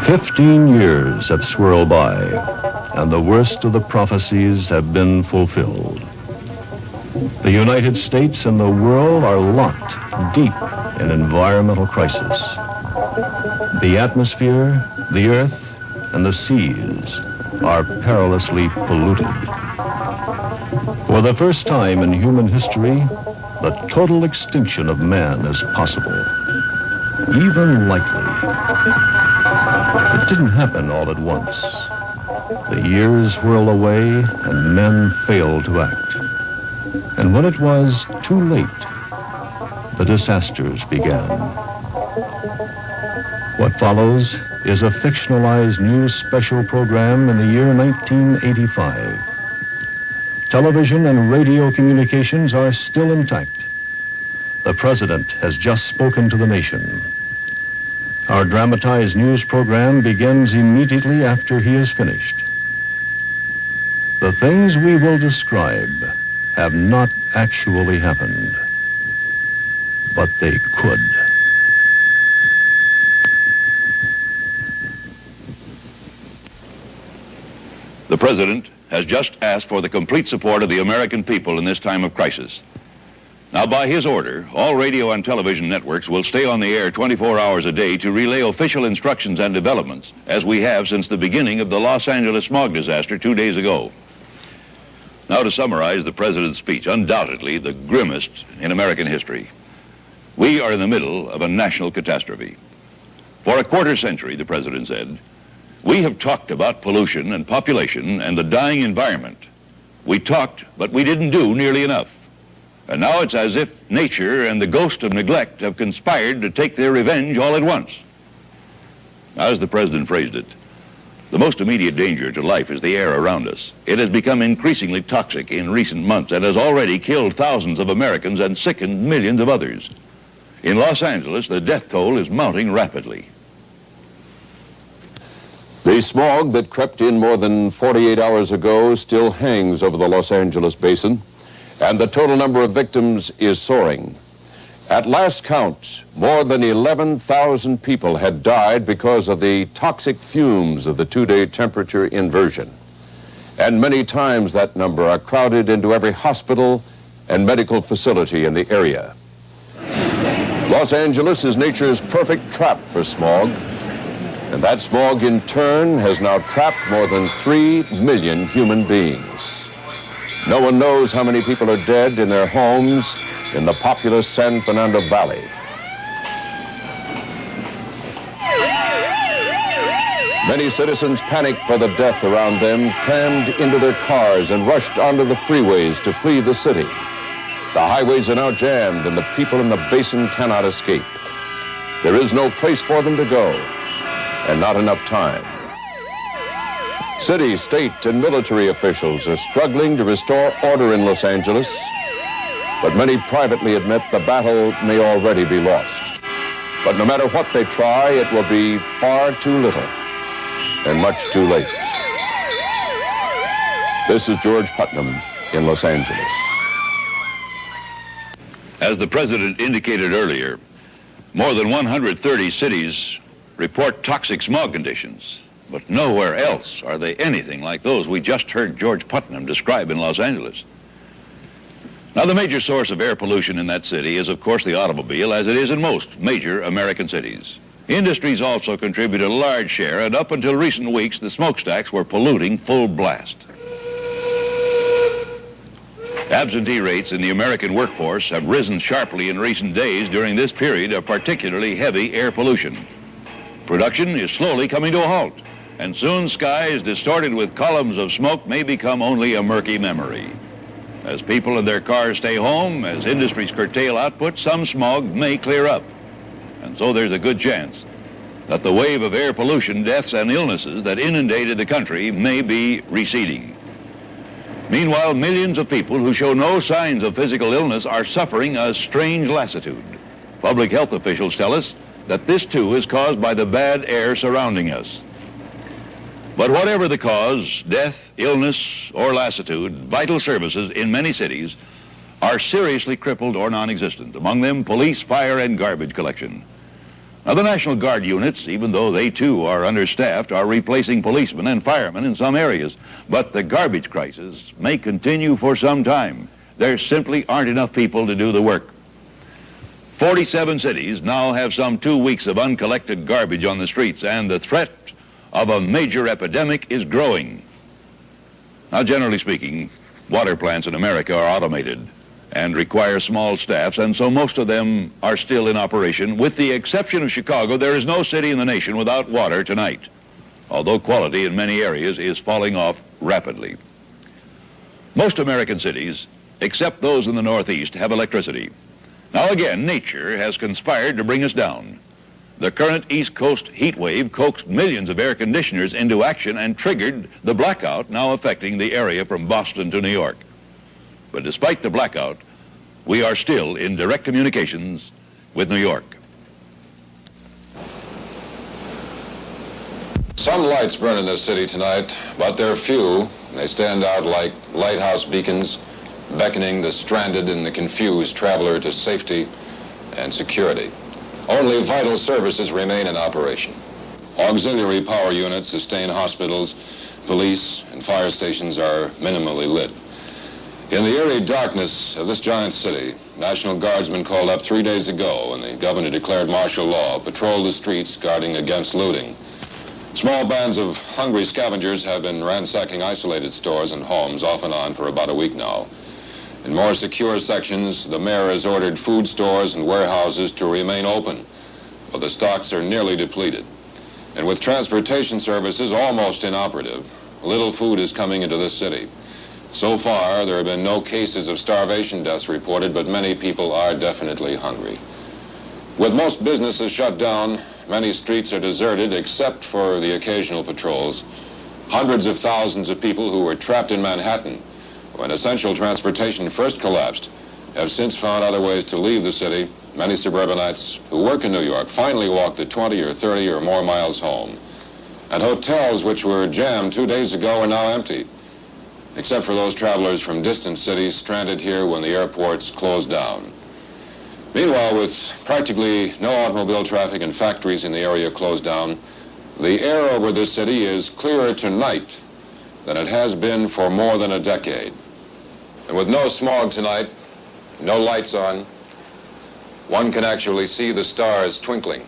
15 years have swirled by, and the worst of the prophecies have been fulfilled. The United States and the world are locked deep in environmental crisis. The atmosphere, the earth, and the seas are perilously polluted. For the first time in human history, the total extinction of man is possible, even likely. It didn't happen all at once. The years whirl away and men fail to act. And when it was too late, the disasters began. What follows is a fictionalized news special program in the year 1985. Television and radio communications are still intact. The president has just spoken to the nation. Our dramatized news program begins immediately after he is finished. The things we will describe have not actually happened, but they could. The president has just asked for the complete support of the American people in this time of crisis. Now, by his order, all radio and television networks will stay on the air 24 hours a day to relay official instructions and developments, as we have since the beginning of the Los Angeles smog disaster 2 days ago. Now, to summarize the president's speech, undoubtedly the grimmest in American history. We are in the middle of a national catastrophe. For a quarter century, the president said, we have talked about pollution and population and the dying environment. We talked, but we didn't do nearly enough. And now it's as if nature and the ghost of neglect have conspired to take their revenge all at once. As the president phrased it, the most immediate danger to life is the air around us. It has become increasingly toxic in recent months and has already killed thousands of Americans and sickened millions of others. In Los Angeles, the death toll is mounting rapidly. The smog that crept in more than 48 hours ago still hangs over the Los Angeles basin, and the total number of victims is soaring. At last count, more than 11,000 people had died because of the toxic fumes of the two-day temperature inversion. And many times that number are crowded into every hospital and medical facility in the area. Los Angeles is nature's perfect trap for smog, and that smog in turn has now trapped more than 3 million human beings. No one knows how many people are dead in their homes in the populous San Fernando Valley. Many citizens panicked for the death around them, crammed into their cars and rushed onto the freeways to flee the city. The highways are now jammed and the people in the basin cannot escape. There is no place for them to go, and not enough time. City, state, and military officials are struggling to restore order in Los Angeles, but many privately admit the battle may already be lost. But no matter what they try, it will be far too little and much too late. This is George Putnam in Los Angeles. As the president indicated earlier, more than 130 cities report toxic smog conditions, but nowhere else are they anything like those we just heard George Putnam describe in Los Angeles. Now, the major source of air pollution in that city is, of course, the automobile, as it is in most major American cities. Industries also contribute a large share, and up until recent weeks, the smokestacks were polluting full blast. Absentee rates in the American workforce have risen sharply in recent days during this period of particularly heavy air pollution. Production is slowly coming to a halt, and soon skies distorted with columns of smoke may become only a murky memory. As people in their cars stay home, as industries curtail output, some smog may clear up. And so there's a good chance that the wave of air pollution deaths and illnesses that inundated the country may be receding. Meanwhile, millions of people who show no signs of physical illness are suffering a strange lassitude. Public health officials tell us that this too is caused by the bad air surrounding us. But whatever the cause, death, illness, or lassitude, vital services in many cities are seriously crippled or non-existent. Among them, police, fire, and garbage collection. Now, the National Guard units, even though they too are understaffed, are replacing policemen and firemen in some areas. But the garbage crisis may continue for some time. There simply aren't enough people to do the work. 47 cities now have some 2 weeks of uncollected garbage on the streets, and the threat of a major epidemic is growing. Now, generally speaking, water plants in America are automated and require small staffs, and so most of them are still in operation. With the exception of Chicago, there is no city in the nation without water tonight, although quality in many areas is falling off rapidly. Most American cities, except those in the Northeast, have electricity. Now again, nature has conspired to bring us down. The current East Coast heat wave coaxed millions of air conditioners into action and triggered the blackout now affecting the area from Boston to New York. But despite the blackout, we are still in direct communications with New York. Some lights burn in this city tonight, but they're few. They stand out like lighthouse beacons, beckoning the stranded and the confused traveler to safety and security. Only vital services remain in operation. Auxiliary power units sustain hospitals, police, and fire stations are minimally lit. In the eerie darkness of this giant city, National Guardsmen called up 3 days ago when the governor declared martial law, patrolled the streets guarding against looting. Small bands of hungry scavengers have been ransacking isolated stores and homes off and on for about a week now. In more secure sections, the mayor has ordered food stores and warehouses to remain open, but the stocks are nearly depleted. And with transportation services almost inoperative, little food is coming into this city. So far, there have been no cases of starvation deaths reported, but many people are definitely hungry. With most businesses shut down, many streets are deserted except for the occasional patrols. Hundreds of thousands of people who were trapped in Manhattan when essential transportation first collapsed have since found other ways to leave the city. Many suburbanites who work in New York finally walk the 20 or 30 or more miles home. And hotels which were jammed 2 days ago are now empty, except for those travelers from distant cities stranded here when the airports closed down. Meanwhile, with practically no automobile traffic and factories in the area closed down, the air over this city is clearer tonight than it has been for more than a decade. And with no smog tonight, no lights on, one can actually see the stars twinkling.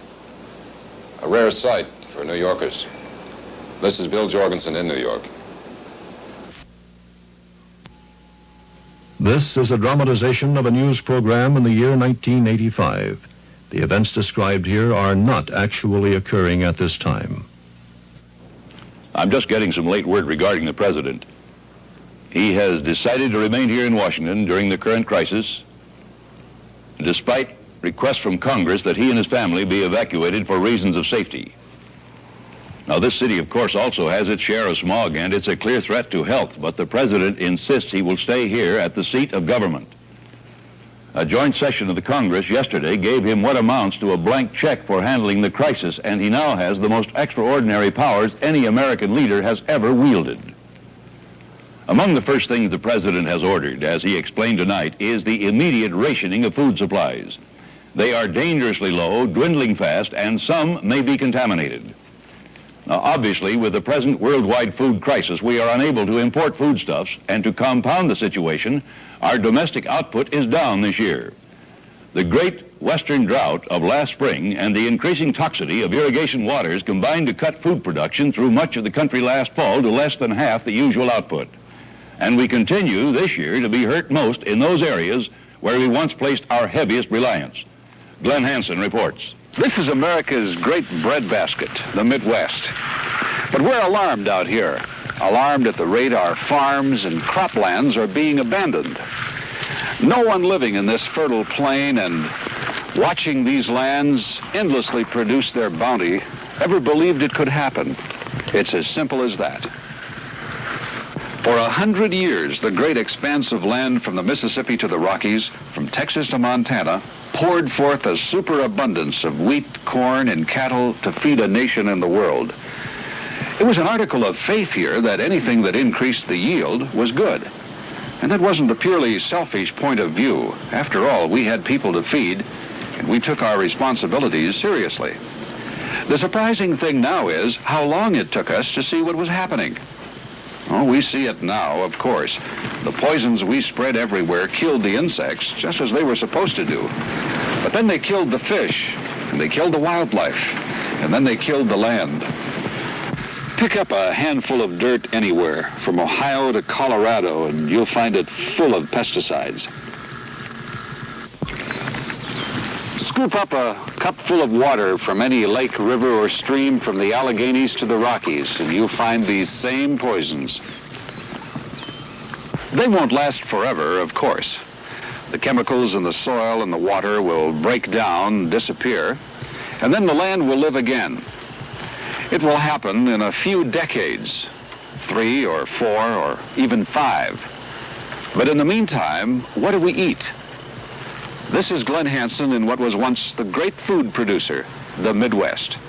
A rare sight for New Yorkers. This is Bill Jorgensen in New York. This is a dramatization of a news program in the year 1985. The events described here are not actually occurring at this time. I'm just getting some late word regarding the president. He has decided to remain here in Washington during the current crisis, despite requests from Congress that he and his family be evacuated for reasons of safety. Now, this city, of course, also has its share of smog, and it's a clear threat to health, but the president insists he will stay here at the seat of government. A joint session of the Congress yesterday gave him what amounts to a blank check for handling the crisis, and he now has the most extraordinary powers any American leader has ever wielded. Among the first things the president has ordered, as he explained tonight, is the immediate rationing of food supplies. They are dangerously low, dwindling fast, and some may be contaminated. Now, obviously, with the present worldwide food crisis, we are unable to import foodstuffs, and to compound the situation, our domestic output is down this year. The great western drought of last spring and the increasing toxicity of irrigation waters combined to cut food production through much of the country last fall to less than half the usual output. And we continue this year to be hurt most in those areas where we once placed our heaviest reliance. Glenn Hansen reports. This is America's great breadbasket, the Midwest. But we're alarmed out here. Alarmed at the rate our farms and croplands are being abandoned. No one living in this fertile plain and watching these lands endlessly produce their bounty ever believed it could happen. It's as simple as that. For 100 years, the great expanse of land from the Mississippi to the Rockies, from Texas to Montana, poured forth a superabundance of wheat, corn, and cattle to feed a nation in the world. It was an article of faith here that anything that increased the yield was good. And that wasn't a purely selfish point of view. After all, we had people to feed, and we took our responsibilities seriously. The surprising thing now is how long it took us to see what was happening. Oh, we see it now, of course. The poisons we spread everywhere killed the insects just as they were supposed to do. But then they killed the fish, and they killed the wildlife, and then they killed the land. Pick up a handful of dirt anywhere, from Ohio to Colorado, and you'll find it full of pesticides. Scoop up a cup full of water from any lake, river, or stream from the Alleghenies to the Rockies, and you'll find these same poisons. They won't last forever, of course. The chemicals in the soil and the water will break down, disappear, and then the land will live again. It will happen in a few decades, 3 or 4 or even 5. But in the meantime, what do we eat? This is Glenn Hansen in what was once the great food producer, the Midwest.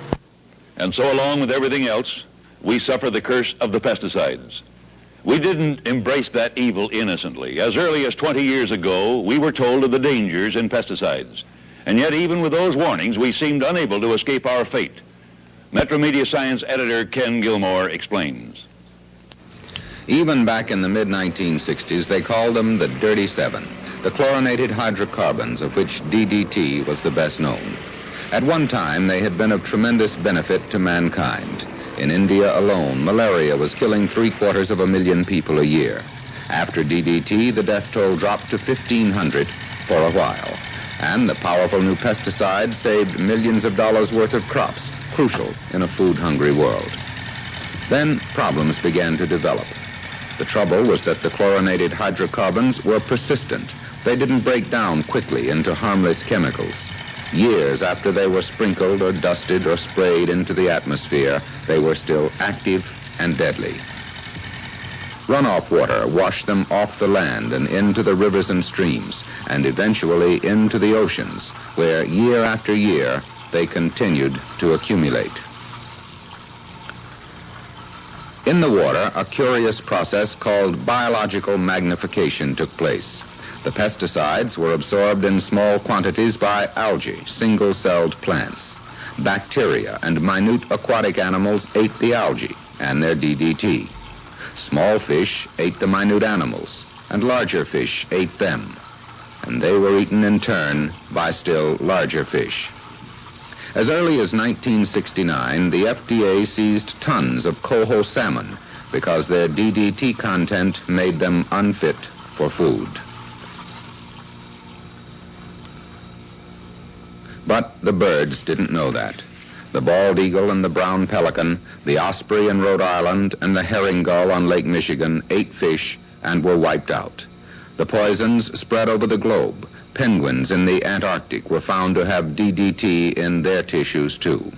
And so along with everything else, we suffer the curse of the pesticides. We didn't embrace that evil innocently. As early as 20 years ago, we were told of the dangers in pesticides. And yet, even with those warnings, we seemed unable to escape our fate. Metromedia Science editor Ken Gilmore explains. Even back in the mid-1960s, they called them the Dirty Seven, the chlorinated hydrocarbons, of which DDT was the best known. At one time, they had been of tremendous benefit to mankind. In India alone, malaria was killing 750,000 people a year. After DDT, the death toll dropped to 1,500 for a while. And the powerful new pesticide saved millions of dollars worth of crops, crucial in a food-hungry world. Then problems began to develop. The trouble was that the chlorinated hydrocarbons were persistent. They didn't break down quickly into harmless chemicals. Years after they were sprinkled or dusted or sprayed into the atmosphere, they were still active and deadly. Runoff water washed them off the land and into the rivers and streams, and eventually into the oceans, where year after year they continued to accumulate. In the water, a curious process called biological magnification took place. The pesticides were absorbed in small quantities by algae, single-celled plants. Bacteria and minute aquatic animals ate the algae and their DDT. Small fish ate the minute animals, and larger fish ate them. And they were eaten in turn by still larger fish. As early as 1969, the FDA seized tons of coho salmon because their DDT content made them unfit for food. But the birds didn't know that. The bald eagle and the brown pelican, the osprey in Rhode Island, and the herring gull on Lake Michigan ate fish and were wiped out. The poisons spread over the globe. Penguins in the Antarctic were found to have DDT in their tissues too.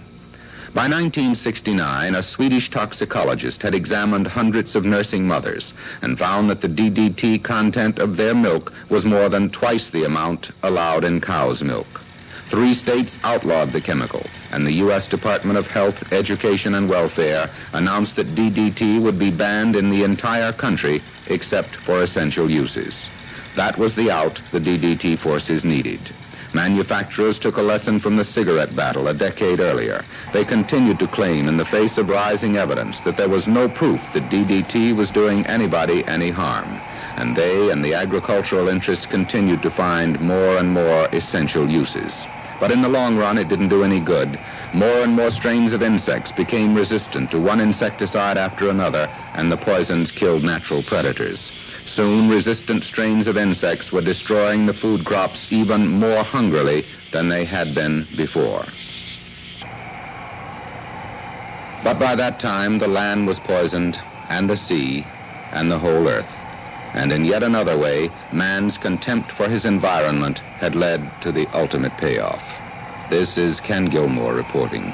By 1969, a Swedish toxicologist had examined hundreds of nursing mothers and found that the DDT content of their milk was more than twice the amount allowed in cow's milk. 3 states outlawed the chemical, and the U.S. Department of Health, Education, and Welfare announced that DDT would be banned in the entire country except for essential uses. That was the out the DDT forces needed. Manufacturers took a lesson from the cigarette battle a decade earlier. They continued to claim in the face of rising evidence that there was no proof that DDT was doing anybody any harm. And they and the agricultural interests continued to find more and more essential uses. But in the long run, it didn't do any good. More and more strains of insects became resistant to one insecticide after another, and the poisons killed natural predators. Soon, resistant strains of insects were destroying the food crops even more hungrily than they had been before. But by that time, the land was poisoned, and the sea, and the whole earth. And in yet another way, man's contempt for his environment had led to the ultimate payoff. This is Ken Gilmore reporting.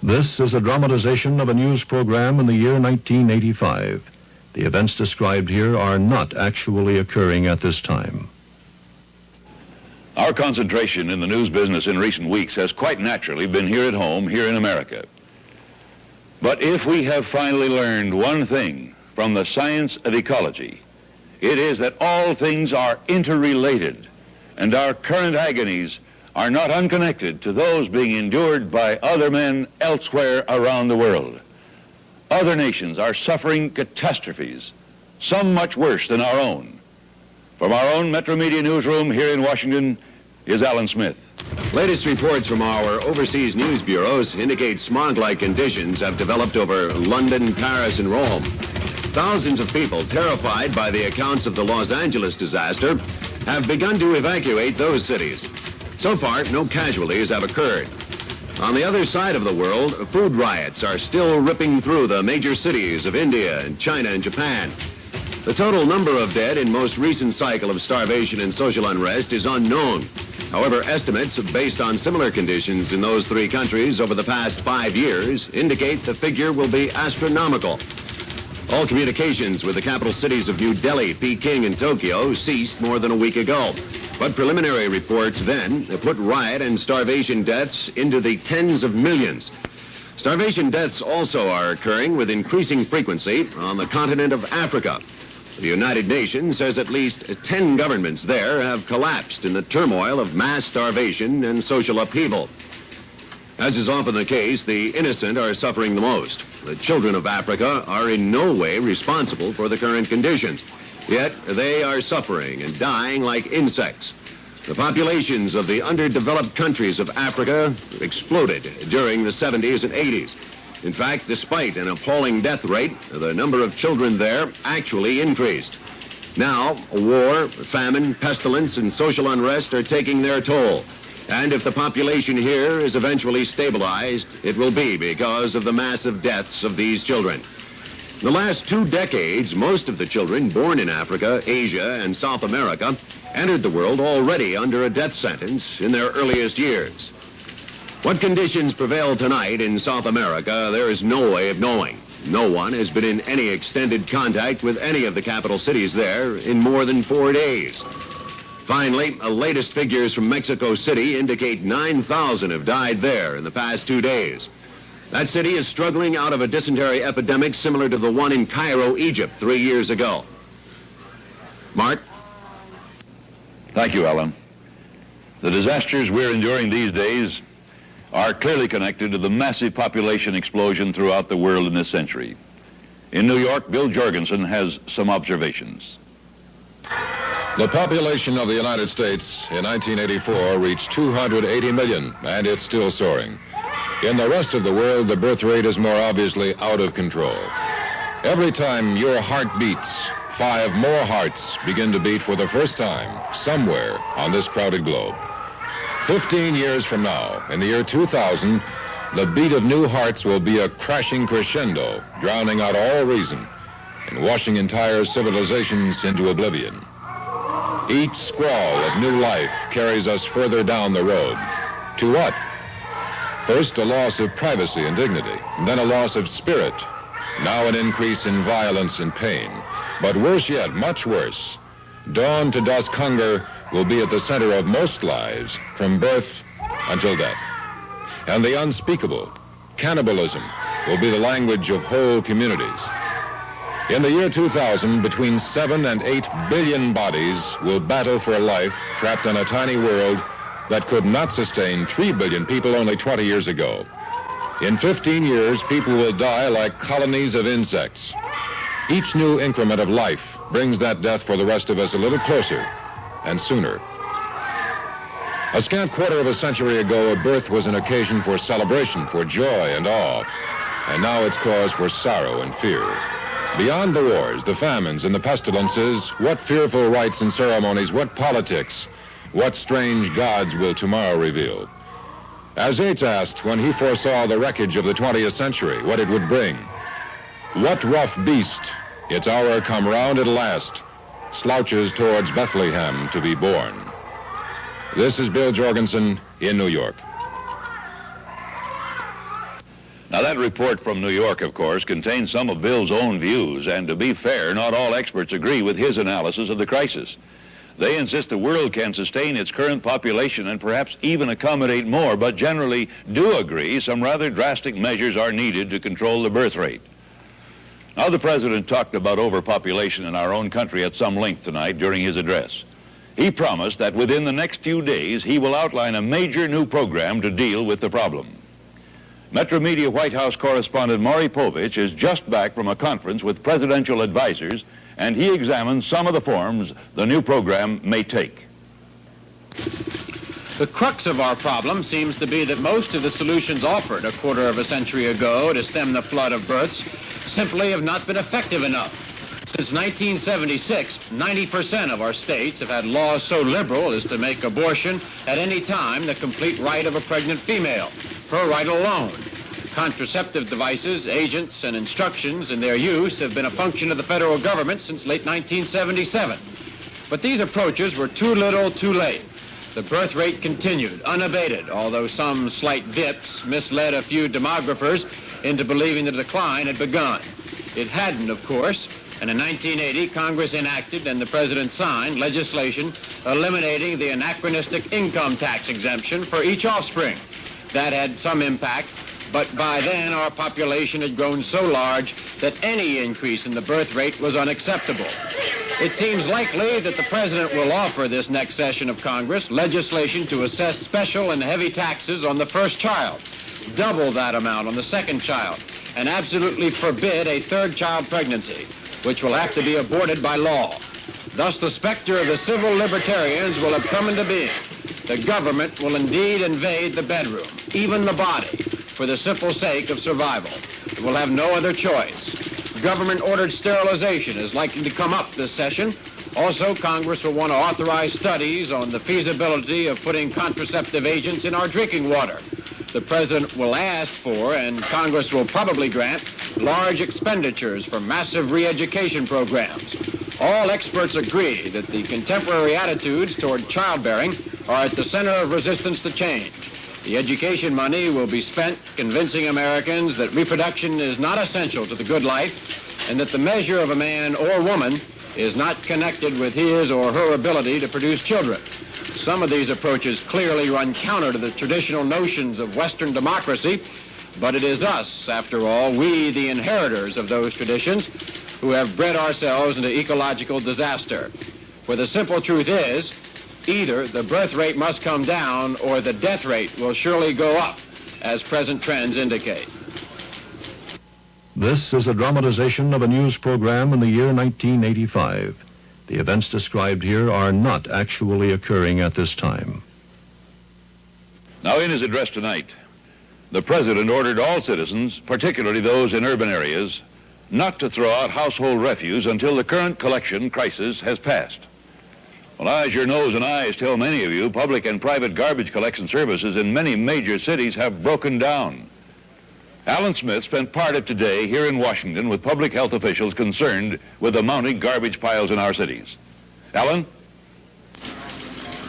This is a dramatization of a news program in the year 1985. The events described here are not actually occurring at this time. Our concentration in the news business in recent weeks has quite naturally been here at home, here in America. But if we have finally learned one thing from the science of ecology, it is that all things are interrelated. and our current agonies are not unconnected to those being endured by other men elsewhere around the world. Other nations are suffering catastrophes, some much worse than our own. From our own Metromedia newsroom here in Washington is Alan Smith. Latest reports from our overseas news bureaus indicate smog-like conditions have developed over London, Paris, and Rome. Thousands of people, terrified by the accounts of the Los Angeles disaster, have begun to evacuate those cities. So far, no casualties have occurred. On the other side of the world, food riots are still ripping through the major cities of India and China and Japan. The total number of dead in most recent cycle of starvation and social unrest is unknown. However, estimates based on similar conditions in those three countries over the past 5 years indicate the figure will be astronomical. All communications with the capital cities of New Delhi, Peking, and Tokyo ceased more than a week ago. But preliminary reports then put riot and starvation deaths into the tens of millions. Starvation deaths also are occurring with increasing frequency on the continent of Africa. The United Nations says at least 10 governments there have collapsed in the turmoil of mass starvation and social upheaval. As is often the case, the innocent are suffering the most. The children of Africa are in no way responsible for the current conditions. Yet they are suffering and dying like insects. The populations of the underdeveloped countries of Africa exploded during the 70s and 80s. In fact, despite an appalling death rate, the number of children there actually increased. Now, war, famine, pestilence, and social unrest are taking their toll. And if the population here is eventually stabilized, it will be because of the massive deaths of these children. In the last 2 decades, most of the children born in Africa, Asia, and South America entered the world already under a death sentence in their earliest years. What conditions prevail tonight in South America, there is no way of knowing. No one has been in any extended contact with any of the capital cities there in more than 4 days. Finally, latest figures from Mexico City indicate 9,000 have died there in the past 2 days. That city is struggling out of a dysentery epidemic similar to the one in Cairo, Egypt, 3 years ago. Mark? Thank you, Alan. The disasters we're enduring these days are clearly connected to the massive population explosion throughout the world in this century. In New York, Bill Jorgensen has some observations. The population of the United States in 1984 reached 280 million, and it's still soaring. In the rest of the world, the birth rate is more obviously out of control. Every time your heart beats, 5 more hearts begin to beat for the first time somewhere on this crowded globe. 15 years from now, in the year 2000, the beat of new hearts will be a crashing crescendo, drowning out all reason and washing entire civilizations into oblivion. Each squall of new life carries us further down the road. To what? First, a loss of privacy and dignity, then a loss of spirit, now an increase in violence and pain. But worse yet, much worse, dawn to dusk hunger will be at the center of most lives from birth until death. And the unspeakable, cannibalism, will be the language of whole communities. In the year 2000, between 7 and 8 billion bodies will battle for life trapped on a tiny world that could not sustain 3 billion people only 20 years ago. In 15 years, people will die like colonies of insects. Each new increment of life brings that death for the rest of us a little closer and sooner. A scant quarter of a century ago, a birth was an occasion for celebration, for joy and awe. And now it's cause for sorrow and fear. Beyond the wars, the famines, and the pestilences, what fearful rites and ceremonies, what politics, what strange gods will tomorrow reveal? As Yates asked when he foresaw the wreckage of the 20th century, what it would bring. What rough beast, its hour come round at last, slouches towards Bethlehem to be born? This is Bill Jorgensen in New York. Now, that report from New York, of course, contains some of Bill's own views, and to be fair, not all experts agree with his analysis of the crisis. They insist the world can sustain its current population and perhaps even accommodate more, but generally do agree some rather drastic measures are needed to control the birth rate. Now, the President talked about overpopulation in our own country at some length tonight during his address. He promised that within the next few days he will outline a major new program to deal with the problem. Metromedia White House correspondent Maury Povich is just back from a conference with presidential advisors, and he examines some of the forms the new program may take. The crux of our problem seems to be that most of the solutions offered a quarter of a century ago to stem the flood of births simply have not been effective enough. Since 1976, 90% of our states have had laws so liberal as to make abortion at any time the complete right of a pregnant female, her right alone. Contraceptive devices, agents, and instructions in their use have been a function of the federal government since late 1977. But these approaches were too little, too late. The birth rate continued, unabated, although some slight dips misled a few demographers into believing the decline had begun. It hadn't, of course, and in 1980, Congress enacted and the President signed legislation eliminating the anachronistic income tax exemption for each offspring. That had some impact, but by then our population had grown so large that any increase in the birth rate was unacceptable. It seems likely that the President will offer this next session of Congress legislation to assess special and heavy taxes on the first child, double that amount on the second child, and absolutely forbid a third child pregnancy, which will have to be aborted by law. Thus, the specter of the civil libertarians will have come into being. The government will indeed invade the bedroom, even the body, for the simple sake of survival. It will have no other choice. Government-ordered sterilization is likely to come up this session. Also, Congress will want to authorize studies on the feasibility of putting contraceptive agents in our drinking water. The President will ask for, and Congress will probably grant, large expenditures for massive re-education programs. All experts agree that the contemporary attitudes toward childbearing are at the center of resistance to change. The education money will be spent convincing Americans that reproduction is not essential to the good life and that the measure of a man or woman is not connected with his or her ability to produce children. Some of these approaches clearly run counter to the traditional notions of Western democracy, but it is us, after all, we, the inheritors of those traditions, who have bred ourselves into ecological disaster. For the simple truth is, either the birth rate must come down or the death rate will surely go up, as present trends indicate. This is a dramatization of a news program in the year 1985. The events described here are not actually occurring at this time. Now, in his address tonight, the President ordered all citizens, particularly those in urban areas, not to throw out household refuse until the current collection crisis has passed. Well, as your nose and eyes tell many of you, public and private garbage collection services in many major cities have broken down. Alan Smith spent part of today here in Washington with public health officials concerned with the mounting garbage piles in our cities. Alan?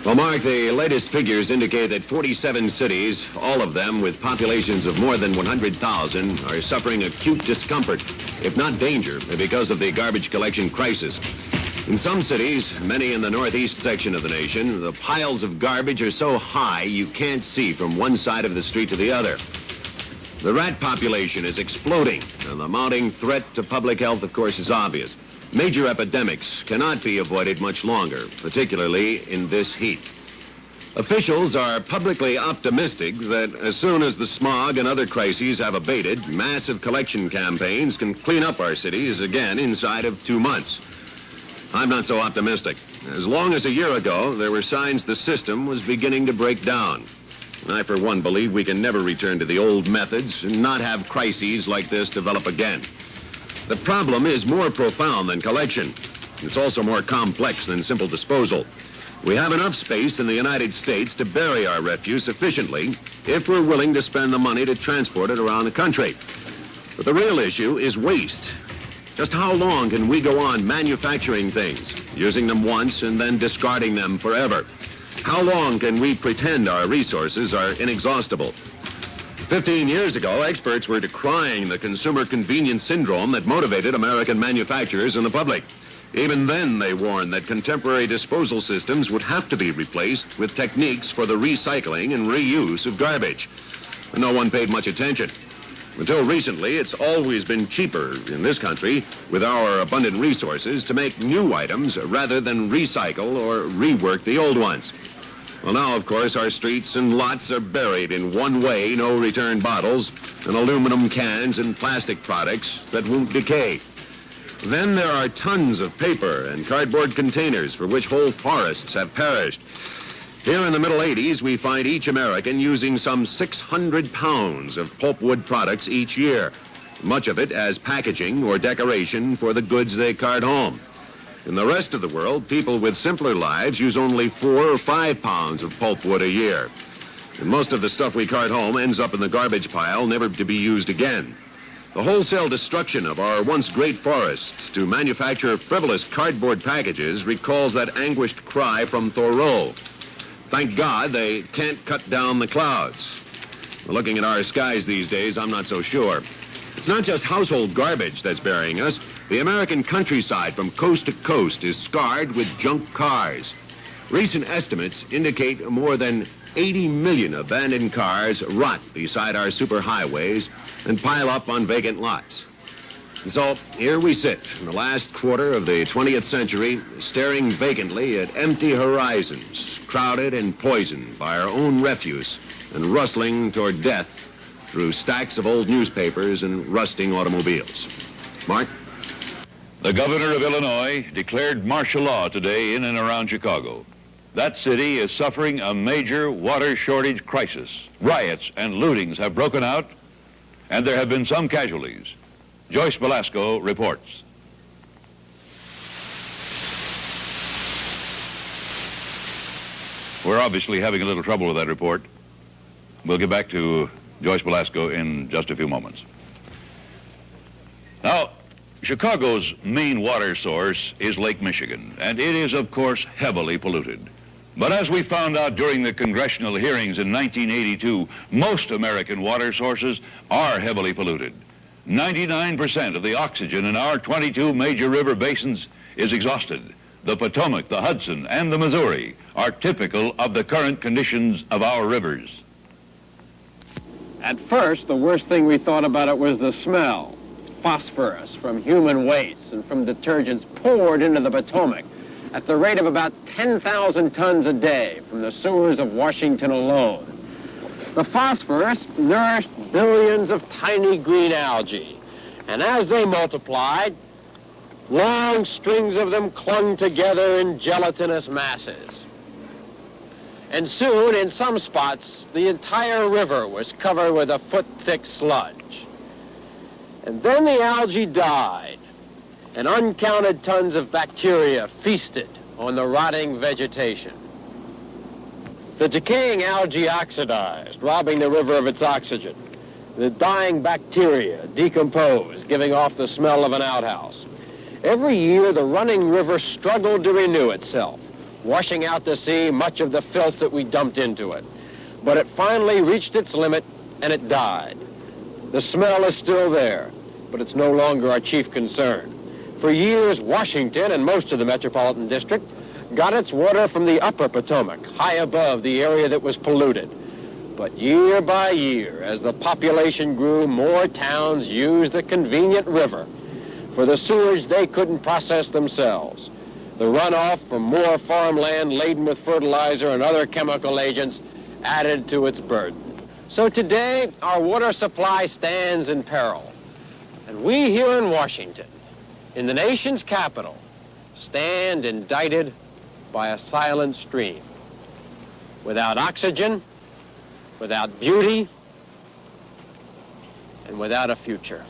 Well, Mark, the latest figures indicate that 47 cities, all of them with populations of more than 100,000, are suffering acute discomfort, if not danger, because of the garbage collection crisis. In some cities, many in the northeast section of the nation, the piles of garbage are so high you can't see from one side of the street to the other. The rat population is exploding, and the mounting threat to public health, of course, is obvious. Major epidemics cannot be avoided much longer, particularly in this heat. Officials are publicly optimistic that as soon as the smog and other crises have abated, massive collection campaigns can clean up our cities again inside of 2 months. I'm not so optimistic. As long as a year ago, there were signs the system was beginning to break down. I, for one, believe we can never return to the old methods and not have crises like this develop again. The problem is more profound than collection. It's also more complex than simple disposal. We have enough space in the United States to bury our refuse efficiently if we're willing to spend the money to transport it around the country. But the real issue is waste. Just how long can we go on manufacturing things, using them once and then discarding them forever? How long can we pretend our resources are inexhaustible? 15 years ago, experts were decrying the consumer convenience syndrome that motivated American manufacturers and the public. Even then, they warned that contemporary disposal systems would have to be replaced with techniques for the recycling and reuse of garbage. No one paid much attention. Until recently, it's always been cheaper in this country, with our abundant resources, to make new items rather than recycle or rework the old ones. Well, now, of course, our streets and lots are buried in one-way, no-return bottles and aluminum cans and plastic products that won't decay. Then there are tons of paper and cardboard containers for which whole forests have perished. Here in the middle 80s, we find each American using some 600 pounds of pulpwood products each year, much of it as packaging or decoration for the goods they cart home. In the rest of the world, people with simpler lives use only 4 or 5 pounds of pulpwood a year. And most of the stuff we cart home ends up in the garbage pile, never to be used again. The wholesale destruction of our once great forests to manufacture frivolous cardboard packages recalls that anguished cry from Thoreau. Thank God they can't cut down the clouds. Looking at our skies these days, I'm not so sure. It's not just household garbage that's burying us. The American countryside from coast to coast is scarred with junk cars. Recent estimates indicate more than 80 million abandoned cars rot beside our superhighways and pile up on vacant lots. And so here we sit in the last quarter of the 20th century, staring vacantly at empty horizons, crowded and poisoned by our own refuse and rustling toward death through stacks of old newspapers and rusting automobiles. Mark? The governor of Illinois declared martial law today in and around Chicago. That city is suffering a major water shortage crisis. Riots and lootings have broken out, and there have been some casualties. Joyce Velasco reports. We're obviously having a little trouble with that report. We'll get back to Joyce Velasco in just a few moments. Now, Chicago's main water source is Lake Michigan, and it is, of course, heavily polluted. But as we found out during the congressional hearings in 1982, most American water sources are heavily polluted. 99% of the oxygen in our 22 major river basins is exhausted. The Potomac, the Hudson, and the Missouri are typical of the current conditions of our rivers. At first, the worst thing we thought about it was the smell. Phosphorus from human waste and from detergents poured into the Potomac at the rate of about 10,000 tons a day from the sewers of Washington alone. The phosphorus nourished billions of tiny green algae, and as they multiplied, long strings of them clung together in gelatinous masses. And soon, in some spots, the entire river was covered with a foot-thick sludge. And then the algae died, and uncounted tons of bacteria feasted on the rotting vegetation. The decaying algae oxidized, robbing the river of its oxygen. The dying bacteria decomposed, giving off the smell of an outhouse. Every year, the running river struggled to renew itself, washing out to sea much of the filth that we dumped into it. But it finally reached its limit, and it died. The smell is still there, but it's no longer our chief concern. For years, Washington and most of the Metropolitan District got its water from the upper Potomac, high above the area that was polluted. But year by year, as the population grew, more towns used the convenient river for the sewage they couldn't process themselves. The runoff from more farmland laden with fertilizer and other chemical agents added to its burden. So today, our water supply stands in peril. And we here in Washington, in the nation's capital, stand indicted by a silent stream. Without oxygen, without beauty, and without a future.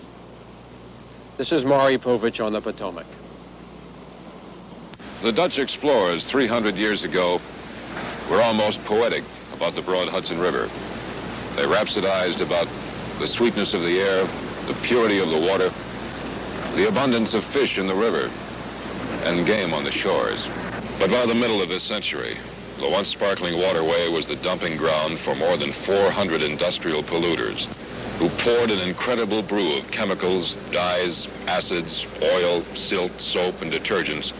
This is Maury Povich on the Potomac. The Dutch explorers 300 years ago were almost poetic about the broad Hudson River. They rhapsodized about the sweetness of the air, the purity of the water, the abundance of fish in the river, and game on the shores. But by the middle of this century, the once sparkling waterway was the dumping ground for more than 400 industrial polluters who poured an incredible brew of chemicals, dyes, acids, oil, silt, soap, and detergents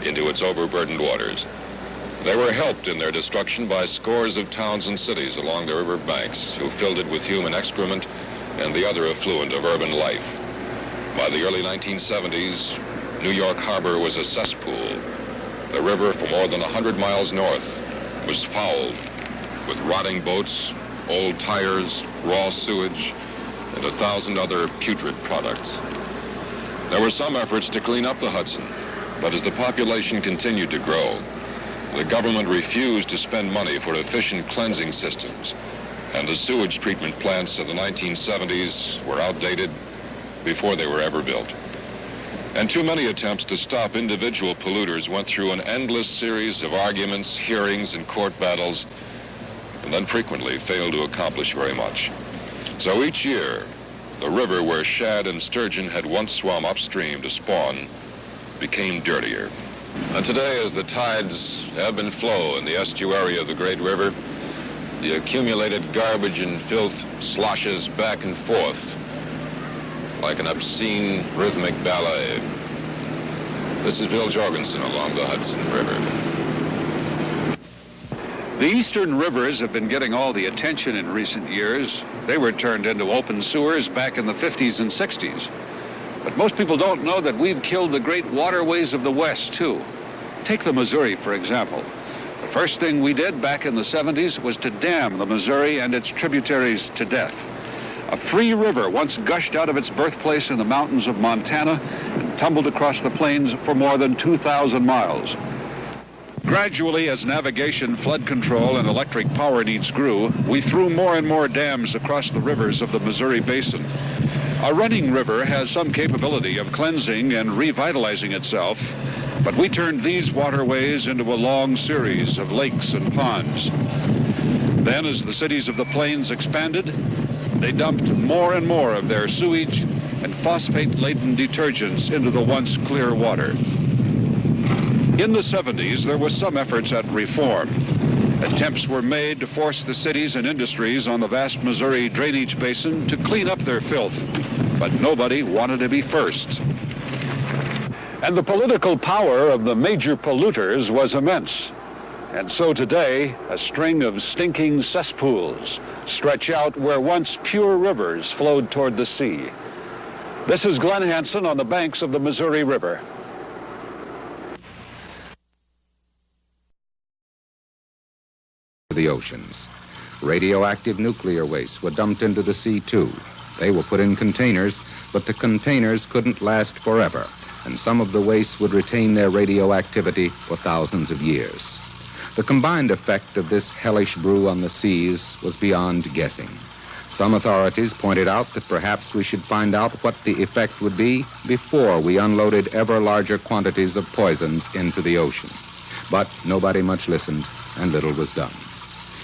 into its overburdened waters. They were helped in their destruction by scores of towns and cities along the river banks who filled it with human excrement and the other affluent of urban life. By the early 1970s, New York Harbor was a cesspool. The river for more than 100 miles north was fouled with rotting boats, old tires, raw sewage, and 1,000 other putrid products. There were some efforts to clean up the Hudson, but as the population continued to grow, the government refused to spend money for efficient cleansing systems, and the sewage treatment plants of the 1970s were outdated before they were ever built. And too many attempts to stop individual polluters went through an endless series of arguments, hearings, and court battles, and then frequently failed to accomplish very much. So each year, the river where shad and sturgeon had once swum upstream to spawn became dirtier. And today, as the tides ebb and flow in the estuary of the great river, the accumulated garbage and filth sloshes back and forth like an obscene rhythmic ballet. This is Bill Jorgensen along the Hudson River. The eastern rivers have been getting all the attention in recent years. They were turned into open sewers back in the 50s and 60s. But most people don't know that we've killed the great waterways of the West, too. Take the Missouri, for example. The first thing we did back in the 70s was to dam the Missouri and its tributaries to death. A free river once gushed out of its birthplace in the mountains of Montana and tumbled across the plains for more than 2,000 miles. Gradually, as navigation, flood control, and electric power needs grew, we threw more and more dams across the rivers of the Missouri Basin. A running river has some capability of cleansing and revitalizing itself, but we turned these waterways into a long series of lakes and ponds. Then, as the cities of the plains expanded, they dumped more and more of their sewage and phosphate-laden detergents into the once clear water. In the 70s, there was some efforts at reform. Attempts were made to force the cities and industries on the vast Missouri drainage basin to clean up their filth, but nobody wanted to be first. And the political power of the major polluters was immense. And so today, a string of stinking cesspools stretch out where once pure rivers flowed toward the sea. This is Glenn Hansen on the banks of the Missouri River. The oceans. Radioactive nuclear wastes were dumped into the sea, too. They were put in containers, but the containers couldn't last forever, and some of the wastes would retain their radioactivity for thousands of years. The combined effect of this hellish brew on the seas was beyond guessing. Some authorities pointed out that perhaps we should find out what the effect would be before we unloaded ever larger quantities of poisons into the ocean. But nobody much listened, and little was done.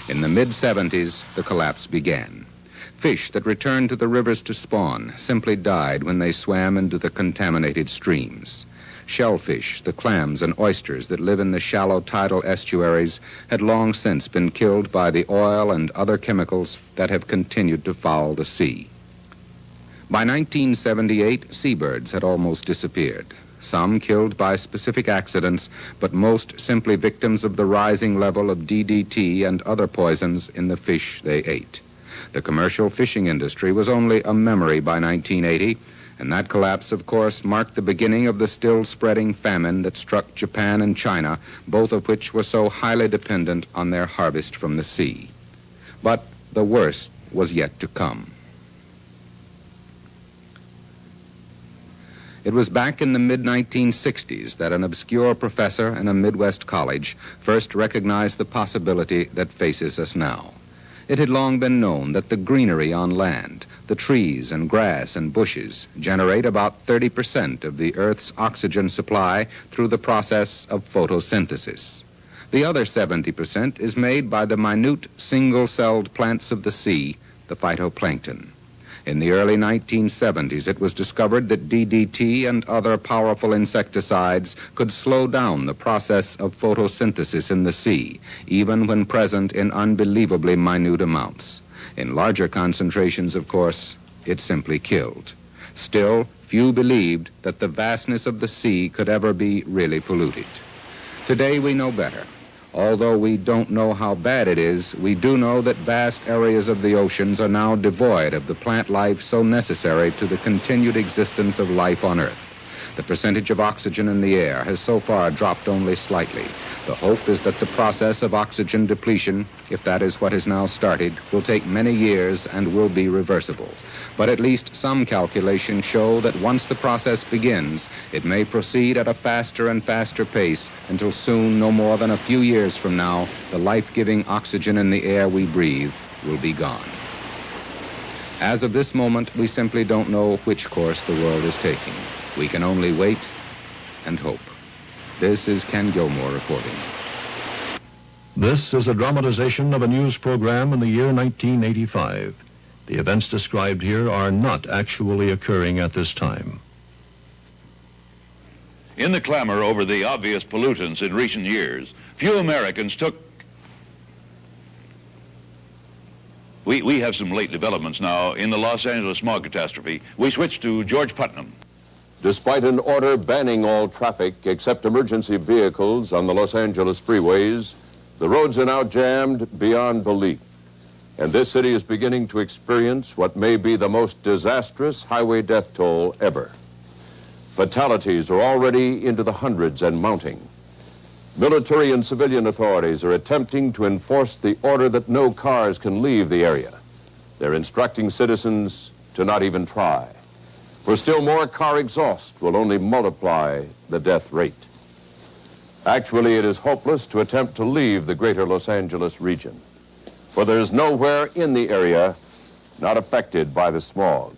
In the mid-70s, the collapse began. Fish that returned to the rivers to spawn simply died when they swam into the contaminated streams. Shellfish, the clams and oysters that live in the shallow tidal estuaries, had long since been killed by the oil and other chemicals that have continued to foul the sea. By 1978, seabirds had almost disappeared. Some killed by specific accidents, but most simply victims of the rising level of DDT and other poisons in the fish they ate. The commercial fishing industry was only a memory by 1980, and that collapse, of course, marked the beginning of the still-spreading famine that struck Japan and China, both of which were so highly dependent on their harvest from the sea. But the worst was yet to come. It was back in the mid-1960s that an obscure professor in a Midwest college first recognized the possibility that faces us now. It had long been known that the greenery on land, the trees and grass and bushes, generate about 30% of the Earth's oxygen supply through the process of photosynthesis. The other 70% is made by the minute single-celled plants of the sea, the phytoplankton. In the early 1970s, it was discovered that DDT and other powerful insecticides could slow down the process of photosynthesis in the sea, even when present in unbelievably minute amounts. In larger concentrations, of course, it simply killed. Still, few believed that the vastness of the sea could ever be really polluted. Today, we know better. Although we don't know how bad it is, we do know that vast areas of the oceans are now devoid of the plant life so necessary to the continued existence of life on Earth. The percentage of oxygen in the air has so far dropped only slightly. The hope is that the process of oxygen depletion, if that is what has now started, will take many years and will be reversible. But at least some calculations show that once the process begins, it may proceed at a faster and faster pace until soon, no more than a few years from now, the life-giving oxygen in the air we breathe will be gone. As of this moment, we simply don't know which course the world is taking. We can only wait and hope. This is Ken Gilmore reporting. This is a dramatization of a news program in the year 1985. The events described here are not actually occurring at this time. In the clamor over the obvious pollutants in recent years, few Americans took... We have some late developments now in the Los Angeles smog catastrophe. We switch to George Putnam. Despite an order banning all traffic except emergency vehicles on the Los Angeles freeways, the roads are now jammed beyond belief. And this city is beginning to experience what may be the most disastrous highway death toll ever. Fatalities are already into the hundreds and mounting. Military and civilian authorities are attempting to enforce the order that no cars can leave the area. They're instructing citizens to not even try. For still more car exhaust will only multiply the death rate. Actually, it is hopeless to attempt to leave the greater Los Angeles region, for there is nowhere in the area not affected by the smog.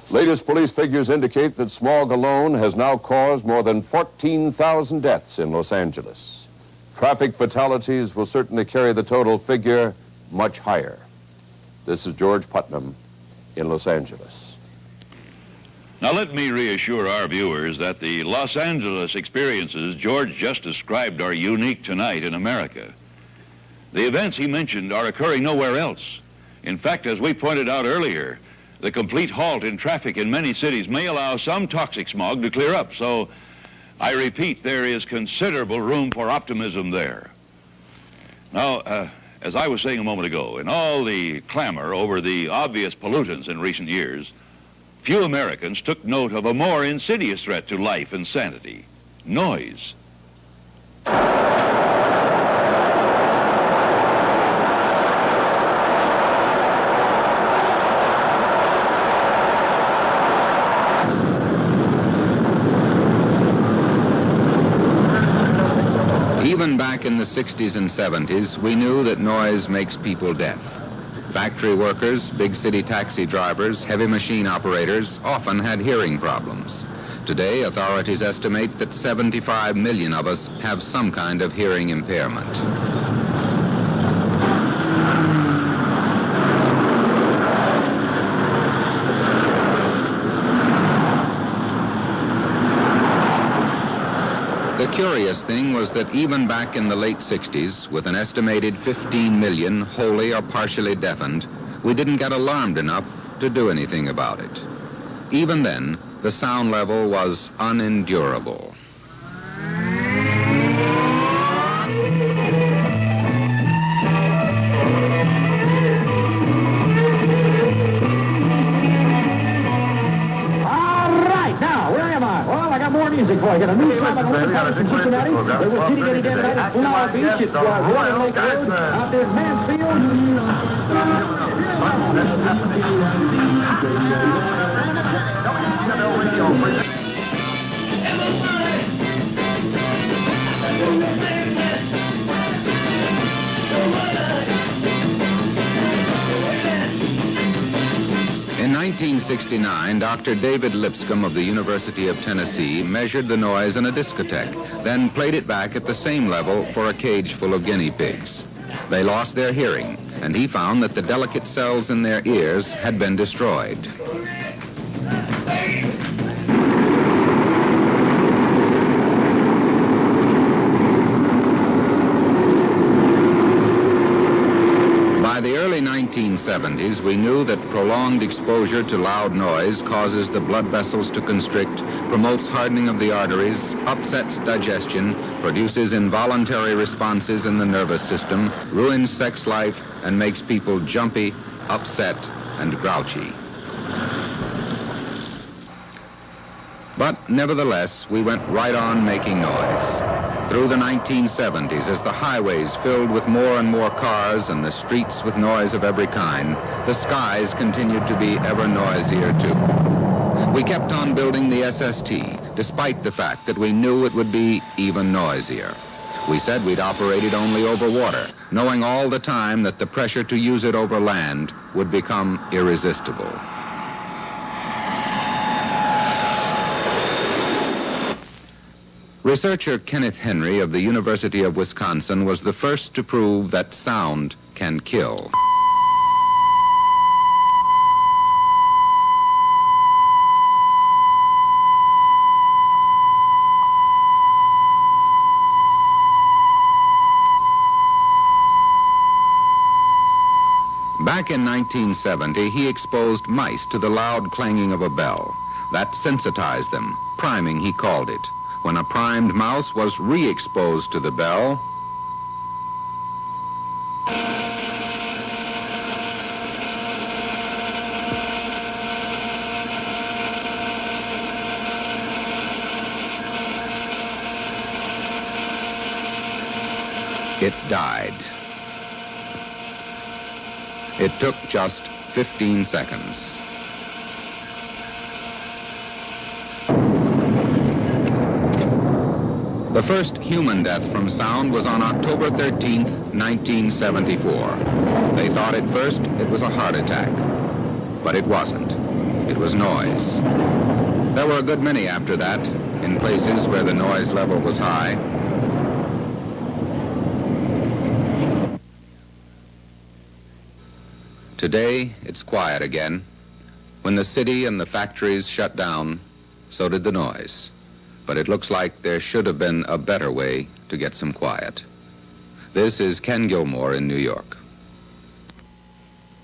Latest police figures indicate that smog alone has now caused more than 14,000 deaths in Los Angeles. Traffic fatalities will certainly carry the total figure much higher. This is George Putnam in Los Angeles. Now let me reassure our viewers that the Los Angeles experiences George just described are unique tonight in America. The events he mentioned are occurring nowhere else. In fact, as we pointed out earlier, the complete halt in traffic in many cities may allow some toxic smog to clear up. So, I repeat, there is considerable room for optimism there. Now, as I was saying a moment ago, in all the clamor over the obvious pollutants in recent years, few Americans took note of a more insidious threat to life and sanity: noise. Even back in the 60s and 70s, we knew that noise makes people deaf. Factory workers, big city taxi drivers, heavy machine operators often had hearing problems. Today, authorities estimate that 75 million of us have some kind of hearing impairment. The curious thing was that even back in the late 60s, with an estimated 15 million wholly or partially deafened, we didn't get alarmed enough to do anything about it. Even then, the sound level was unendurable. Music for you. Got a new club on Cincinnati. They were sitting any day tonight at Flower Beach. It's Royal Lake Road out there in Mansfield. In 1969, Dr. David Lipscomb of the University of Tennessee measured the noise in a discotheque, then played it back at the same level for a cage full of guinea pigs. They lost their hearing, and he found that the delicate cells in their ears had been destroyed. By the early 1970s, we knew that prolonged exposure to loud noise causes the blood vessels to constrict, promotes hardening of the arteries, upsets digestion, produces involuntary responses in the nervous system, ruins sex life, and makes people jumpy, upset, and grouchy. But nevertheless, we went right on making noise. Through the 1970s, as the highways filled with more and more cars and the streets with noise of every kind, the skies continued to be ever noisier too. We kept on building the SST, despite the fact that we knew it would be even noisier. We said we'd operate it only over water, knowing all the time that the pressure to use it over land would become irresistible. Researcher Kenneth Henry of the University of Wisconsin was the first to prove that sound can kill. Back in 1970, he exposed mice to the loud clanging of a bell. That sensitized them. Priming, he called it. When a primed mouse was re-exposed to the bell, it died. It took just 15 seconds. The first human death from sound was on October 13th, 1974. They thought at first it was a heart attack, but it wasn't. It was noise. There were a good many after that, in places where the noise level was high. Today, it's quiet again. When the city and the factories shut down, so did the noise. But it looks like there should have been a better way to get some quiet. This is Ken Gilmore in New York.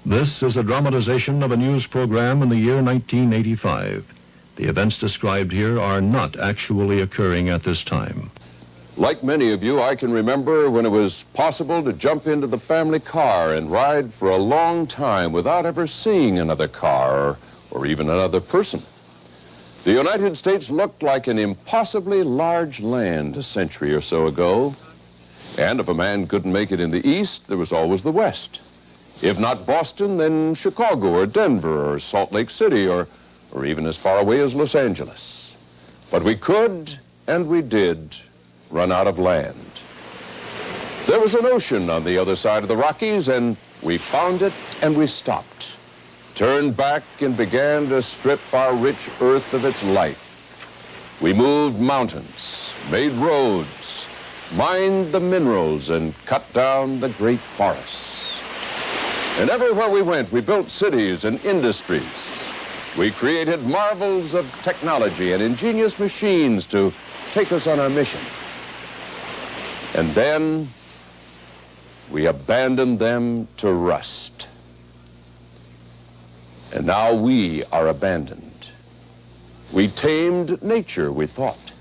This is a dramatization of a news program in the year 1985. The events described here are not actually occurring at this time. Like many of you, I can remember when it was possible to jump into the family car and ride for a long time without ever seeing another car or even another person. The United States looked like an impossibly large land a century or so ago. And if a man couldn't make it in the East, there was always the West. If not Boston, then Chicago or Denver or Salt Lake City or even as far away as Los Angeles. But we could, and we did, run out of land. There was an ocean on the other side of the Rockies, and we found it and we stopped. Turned back and began to strip our rich earth of its life. We moved mountains, made roads, mined the minerals, and cut down the great forests. And everywhere we went, we built cities and industries. We created marvels of technology and ingenious machines to take us on our mission. And then we abandoned them to rust. And now we are abandoned. We tamed nature, we thought.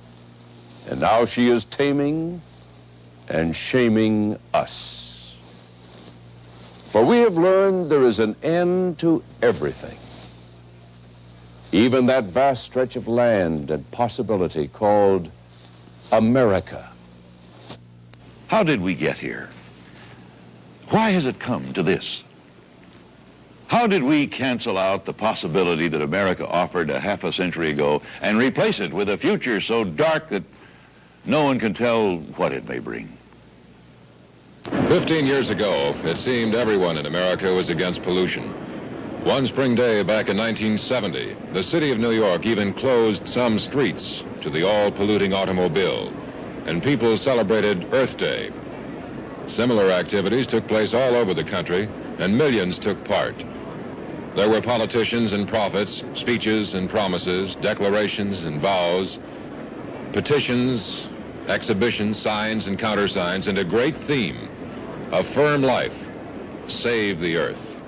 And now she is taming and shaming us. For we have learned there is an end to everything. Even that vast stretch of land and possibility called America. How did we get here? Why has it come to this? How did we cancel out the possibility that America offered a half a century ago and replace it with a future so dark that no one can tell what it may bring? 15 years ago, it seemed everyone in America was against pollution. One spring day back in 1970, the city of New York even closed some streets to the all-polluting automobile, and people celebrated Earth Day. Similar activities took place all over the country, and millions took part. There were politicians and prophets, speeches and promises, declarations and vows, petitions, exhibitions, signs and countersigns, and a great theme, a firm life, save the earth.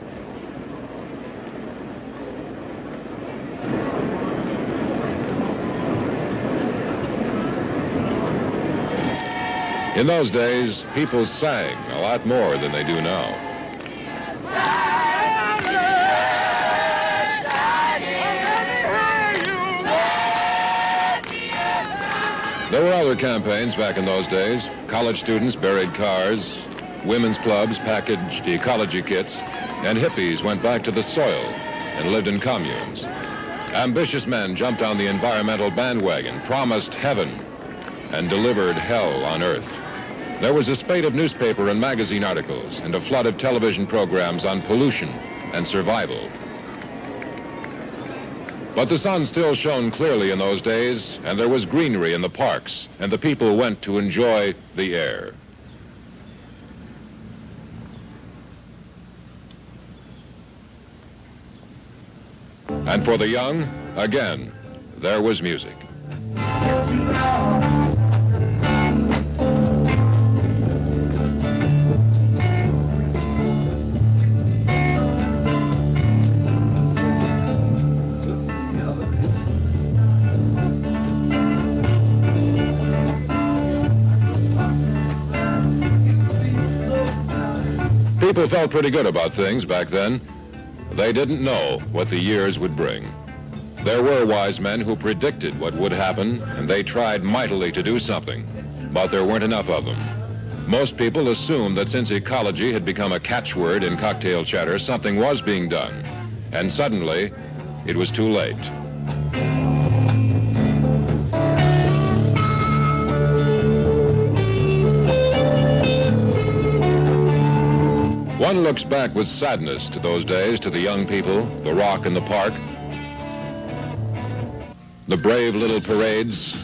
In those days, people sang a lot more than they do now. There were other campaigns back in those days. College students buried cars, women's clubs packaged ecology kits, and hippies went back to the soil and lived in communes. Ambitious men jumped on the environmental bandwagon, promised heaven, and delivered hell on earth. There was a spate of newspaper and magazine articles and a flood of television programs on pollution and survival. But the sun still shone clearly in those days, and there was greenery in the parks, and the people went to enjoy the air. And for the young, again, there was music. People felt pretty good about things back then. They didn't know what the years would bring. There were wise men who predicted what would happen, and they tried mightily to do something, but there weren't enough of them. Most people assumed that since ecology had become a catchword in cocktail chatter, something was being done, and suddenly it was too late. One looks back with sadness to those days, to the young people, the rock in the park, the brave little parades,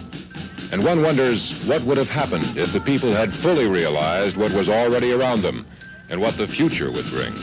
and one wonders what would have happened if the people had fully realized what was already around them and what the future would bring.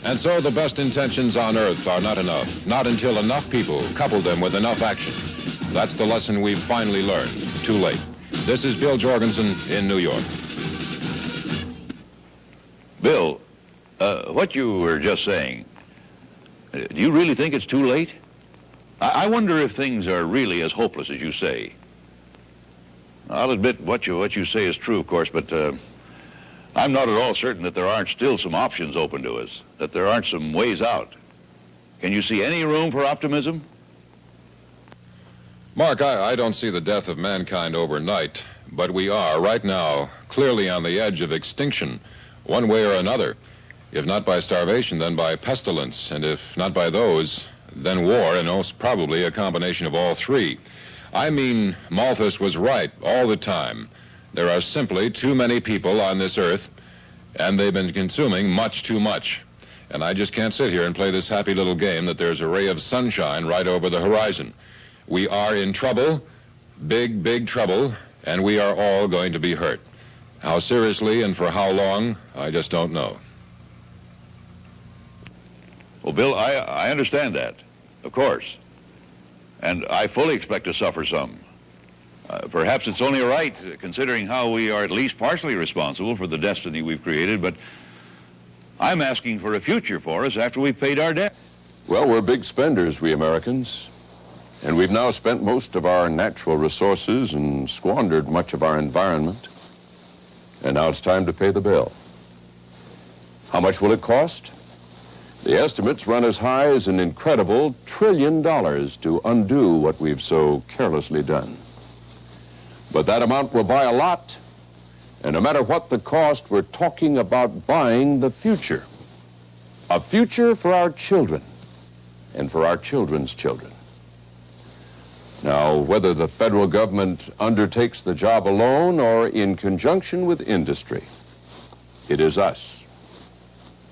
And so the best intentions on earth are not enough, not until enough people couple them with enough action. That's the lesson we've finally learned, too late. This is Bill Jorgensen in New York. Bill, what you were just saying, do you really think it's too late? I wonder if things are really as hopeless as you say. I'll admit what you say is true, of course, but I'm not at all certain that there aren't still some options open to us, that there aren't some ways out. Can you see any room for optimism? Mark, I don't see the death of mankind overnight, but we are, right now, clearly on the edge of extinction, one way or another. If not by starvation, then by pestilence, and if not by those, then war, and most probably a combination of all three. I mean, Malthus was right all the time. There are simply too many people on this earth, and they've been consuming much too much. And I just can't sit here and play this happy little game that there's a ray of sunshine right over the horizon. We are in trouble, big, big trouble, and we are all going to be hurt. How seriously and for how long, I just don't know. Well, Bill, I understand that, of course. And I fully expect to suffer some. Perhaps it's only right, considering how we are at least partially responsible for the destiny we've created, but I'm asking for a future for us after we've paid our debt. Well, we're big spenders, we Americans. And we've now spent most of our natural resources and squandered much of our environment. And now it's time to pay the bill. How much will it cost? The estimates run as high as an incredible $1 trillion to undo what we've so carelessly done. But that amount will buy a lot, and no matter what the cost, we're talking about buying the future. A future for our children and for our children's children. Now, whether the federal government undertakes the job alone or in conjunction with industry, It is us.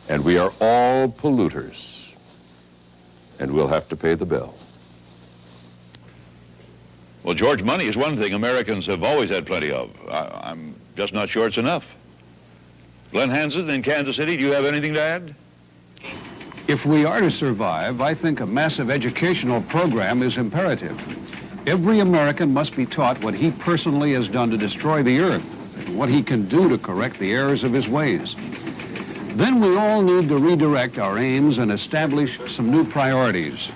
And we are all polluters. And we'll have to pay the bill. Well, George, money is one thing Americans have always had plenty of. I'm just not sure it's enough. Glenn Hansen in Kansas City, do you have anything to add? If we are to survive, I think a massive educational program is imperative. Every American must be taught what he personally has done to destroy the earth and what he can do to correct the errors of his ways. Then we all need to redirect our aims and establish some new priorities.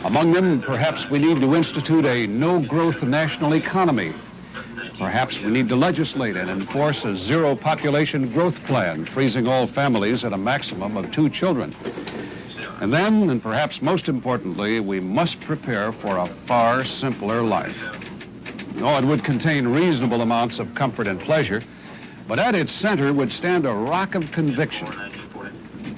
Among them, perhaps we need to institute a no-growth national economy. Perhaps we need to legislate and enforce a zero population growth plan, freezing all families at a maximum of 2 children. And then, and perhaps most importantly, we must prepare for a far simpler life. Oh, it would contain reasonable amounts of comfort and pleasure, but at its center would stand a rock of conviction.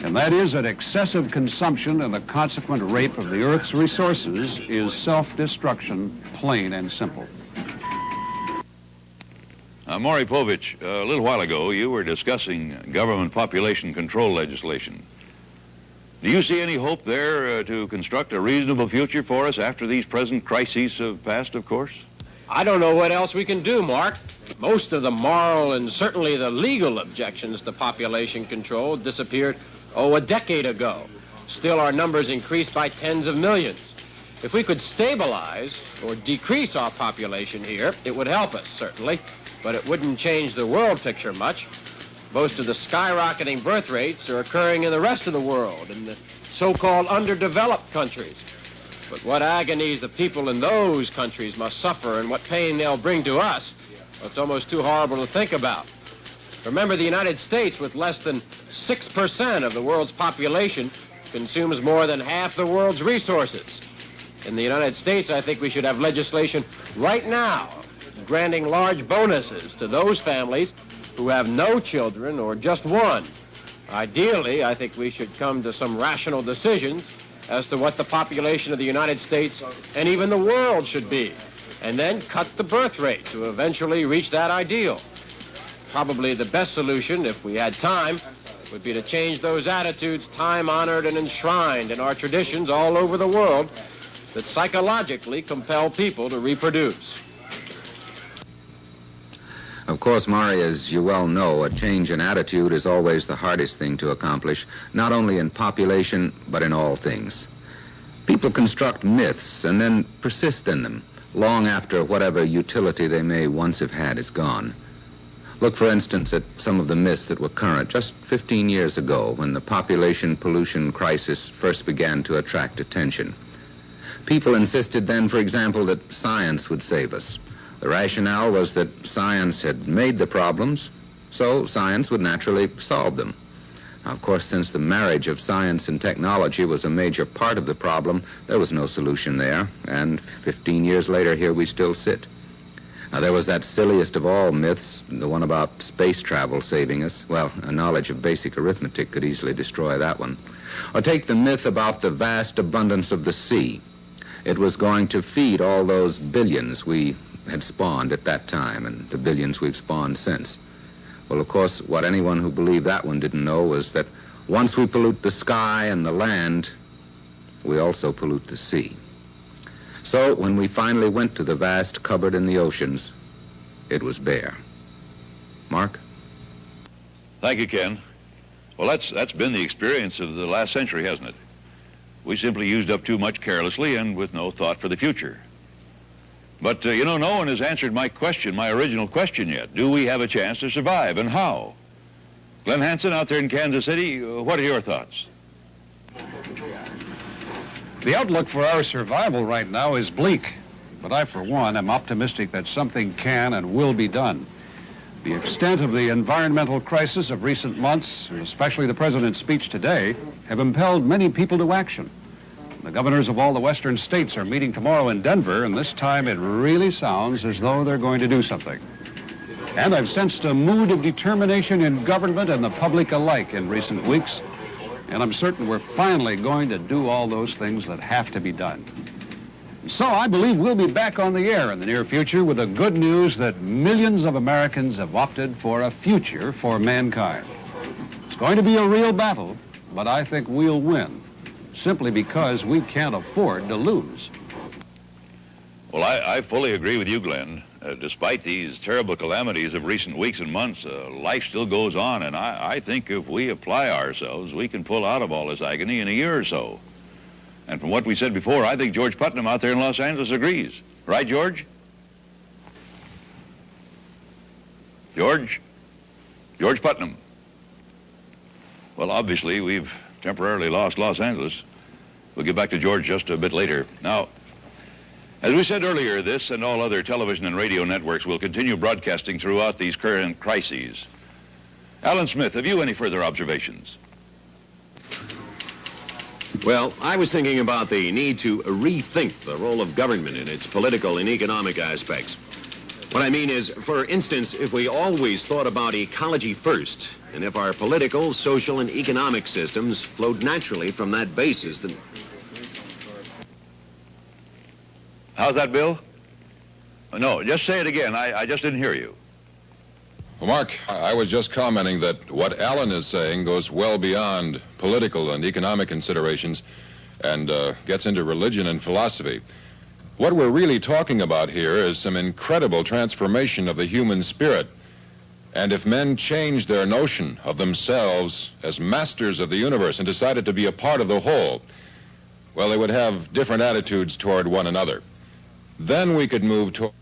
And that is that excessive consumption and the consequent rape of the Earth's resources is self-destruction, plain and simple. Maury Povich, a little while ago, you were discussing government population control legislation. Do you see any hope there to construct a reasonable future for us after these present crises have passed, of course? I don't know what else we can do, Mark. Most of the moral and certainly the legal objections to population control disappeared, a decade ago. Still, our numbers increased by tens of millions. If we could stabilize or decrease our population here, it would help us, certainly, but it wouldn't change the world picture much. Most of the skyrocketing birth rates are occurring in the rest of the world, in the so-called underdeveloped countries. But what agonies the people in those countries must suffer and what pain they'll bring to us, it's almost too horrible to think about. Remember, the United States, with less than 6% of the world's population, consumes more than half the world's resources. In the United States, I think we should have legislation right now granting large bonuses to those families who have no children or just one. Ideally, I think we should come to some rational decisions as to what the population of the United States and even the world should be, and then cut the birth rate to eventually reach that ideal. Probably the best solution, if we had time, would be to change those attitudes time-honored and enshrined in our traditions all over the world that psychologically compel people to reproduce. Of course, Maury, as you well know, a change in attitude is always the hardest thing to accomplish, not only in population, but in all things. People construct myths and then persist in them, long after whatever utility they may once have had is gone. Look, for instance, at some of the myths that were current just 15 years ago when the population pollution crisis first began to attract attention. People insisted then, for example, that science would save us. The rationale was that science had made the problems, so science would naturally solve them. Now, of course, since the marriage of science and technology was a major part of the problem, there was no solution there, and 15 years later, here we still sit. Now, there was that silliest of all myths, the one about space travel saving us. Well, a knowledge of basic arithmetic could easily destroy that one. Or take the myth about the vast abundance of the sea. It was going to feed all those billions we had spawned at that time and the billions we've spawned since. Well, of course, what anyone who believed that one didn't know was that once we pollute the sky and the land, we also pollute the sea. So when we finally went to the vast cupboard in the oceans, it was bare. Mark? Thank you, Ken. Well, that's been the experience of the last century, hasn't it? We simply used up too much carelessly and with no thought for the future. But, no one has answered my question, my original question yet. Do we have a chance to survive, and how? Glenn Hansen out there in Kansas City, what are your thoughts? The outlook for our survival right now is bleak, but I, for one, am optimistic that something can and will be done. The extent of the environmental crisis of recent months, and especially the President's speech today, have impelled many people to action. The governors of all the western states are meeting tomorrow in Denver, and this time it really sounds as though they're going to do something. And I've sensed a mood of determination in government and the public alike in recent weeks, and I'm certain we're finally going to do all those things that have to be done. So I believe we'll be back on the air in the near future with the good news that millions of Americans have opted for a future for mankind. It's going to be a real battle, but I think we'll win, simply because we can't afford to lose. Well, I fully agree with you, Glenn. Despite these terrible calamities of recent weeks and months, life still goes on, and I think if we apply ourselves, we can pull out of all this agony in a year or so. And from what we said before, I think George Putnam out there in Los Angeles agrees. Right, George? George? George Putnam. Well, obviously, we've temporarily lost Los Angeles. We'll get back to George just a bit later. Now, as we said earlier, this and all other television and radio networks will continue broadcasting throughout these current crises. Alan Smith, have you any further observations? Well, I was thinking about the need to rethink the role of government in its political and economic aspects. What I mean is, for instance, if we always thought about ecology first, and if our political, social, and economic systems flowed naturally from that basis, then... How's that, Bill? No, just say it again. I just didn't hear you. Well, Mark, I was just commenting that what Alan is saying goes well beyond political and economic considerations and gets into religion and philosophy. What we're really talking about here is some incredible transformation of the human spirit. And if men changed their notion of themselves as masters of the universe and decided to be a part of the whole, well, they would have different attitudes toward one another. Then we could move to...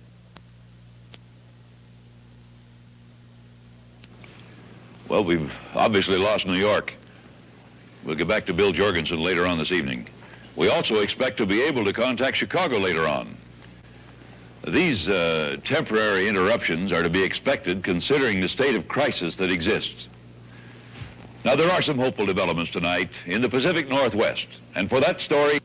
Well, we've obviously lost New York. We'll get back to Bill Jorgensen later on this evening. We also expect to be able to contact Chicago later on. These temporary interruptions are to be expected considering the state of crisis that exists. Now, there are some hopeful developments tonight in the Pacific Northwest, and for that story...